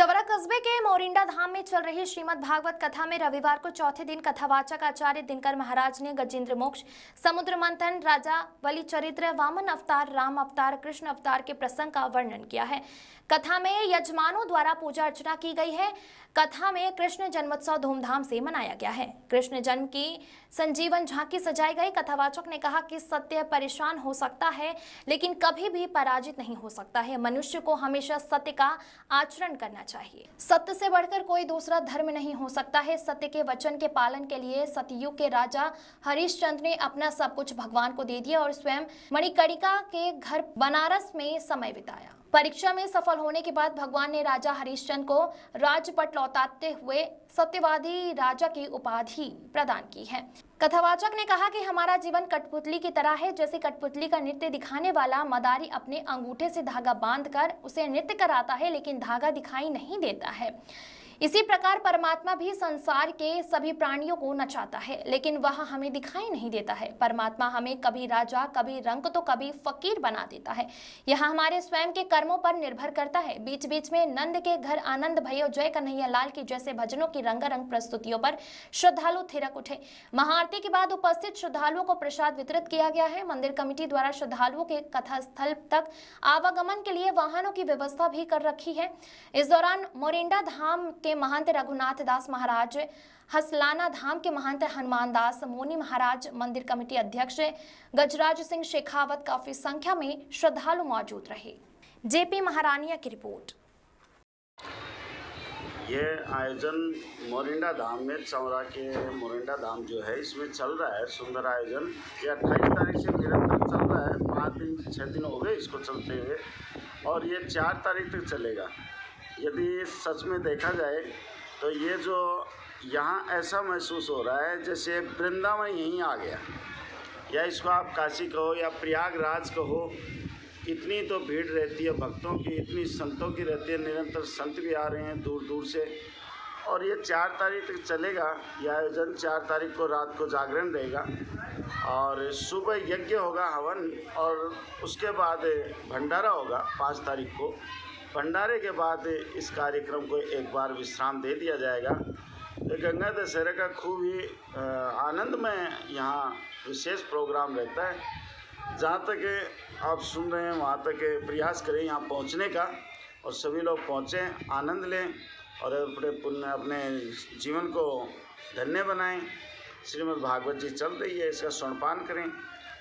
चवरा कस्बे के मोरिंडा धाम में चल रही श्रीमद् भागवत कथा में रविवार को चौथे दिन कथावाचक आचार्य दिनकर महाराज ने गजेंद्र मोक्ष, समुद्र मंथन, राजा बलि चरित्र, वामन अवतार, राम अवतार, कृष्ण अवतार के प्रसंग का वर्णन किया है। कथा में यजमानों द्वारा पूजा अर्चना की गई है। कथा में कृष्ण जन्मोत्सव धूमधाम से मनाया गया है। कृष्ण जन्म की संजीवन झांकी सजाई गई। कथावाचक ने कहा कि सत्य परेशान हो सकता है लेकिन कभी भी पराजित नहीं हो सकता है। मनुष्य को हमेशा सत्य का आचरण करना चाहिए। सत्य से बढ़कर कोई दूसरा धर्म नहीं हो सकता है। सत्य के वचन के पालन के लिए सतयुग के राजा हरिश्चंद्र ने अपना सब कुछ भगवान को दे दिया और स्वयं मणिकर्णिका के घर बनारस में समय बिताया। परीक्षा में सफल होने के बाद भगवान ने राजा हरिश्चंद्र को राजपट लौटाते हुए सत्यवादी राजा की उपाधि प्रदान की है। कथावाचक ने कहा कि हमारा जीवन कठपुतली की तरह है। जैसे कठपुतली का नृत्य दिखाने वाला मदारी अपने अंगूठे से धागा बांधकर उसे नृत्य कराता है लेकिन धागा दिखाई नहीं देता है, इसी प्रकार परमात्मा भी संसार के सभी प्राणियों को नचाता है लेकिन वह हमें दिखाई नहीं देता है। परमात्मा हमें कभी राजा, कभी रंक तो कभी फकीर बना देता है। यह हमारे स्वयं के कर्मों पर निर्भर करता है। बीच बीच में नंद के घर आनंद भयो जय कन्हैया लाल की जैसे भजनों की रंगारंग प्रस्तुतियों पर श्रद्धालु थिरक उठे। महाआरती के बाद उपस्थित श्रद्धालुओं को प्रसाद वितरित किया गया है। मंदिर कमेटी द्वारा श्रद्धालुओं के कथा स्थल तक आवागमन के लिए वाहनों की व्यवस्था भी कर रखी है। इस दौरान मोरिंडा धाम के महंत रघुनाथ दास महाराज, हसलाना धाम के महंत हनुमान दास मोनी महाराज, मंदिर कमेटी अध्यक्ष गजराज सिंह शेखावत काफी संख्या में श्रद्धालु मौजूद रहे। जेपी महारानिया की रिपोर्ट। ये आयोजन मोरिंडा धाम में, चवरा के मोरिंडा धाम जो है इसमें चल रहा है। सुंदर आयोजन ये 28 तारीख से निरंतर चल रहा है। 5 दिन 6 दिन हो गए इसको चलते हुए और ये 4 तारीख तक चलेगा। यदि सच में देखा जाए तो ये जो यहाँ ऐसा महसूस हो रहा है जैसे वृंदावन यहीं आ गया, या इसको आप काशी कहो या प्रयागराज कहो। इतनी तो भीड़ रहती है भक्तों की, इतनी संतों की रहती है। निरंतर संत भी आ रहे हैं दूर दूर से और ये 4 तारीख तक चलेगा। यह आयोजन 4 तारीख को रात को जागरण रहेगा और सुबह यज्ञ होगा, हवन, और उसके बाद भंडारा होगा 5 तारीख को। भंडारे के बाद इस कार्यक्रम को एक बार विश्राम दे दिया जाएगा। गंगा दशहरा का खूब ही आनंद में यहाँ विशेष प्रोग्राम रहता है। जहाँ तक आप सुन रहे हैं वहाँ तक प्रयास करें यहाँ पहुँचने का और सभी लोग पहुँचें, आनंद लें और अपने जीवन को धन्य बनाएं। श्रीमद् भागवत जी चल रही है, इसका स्तनपान करें।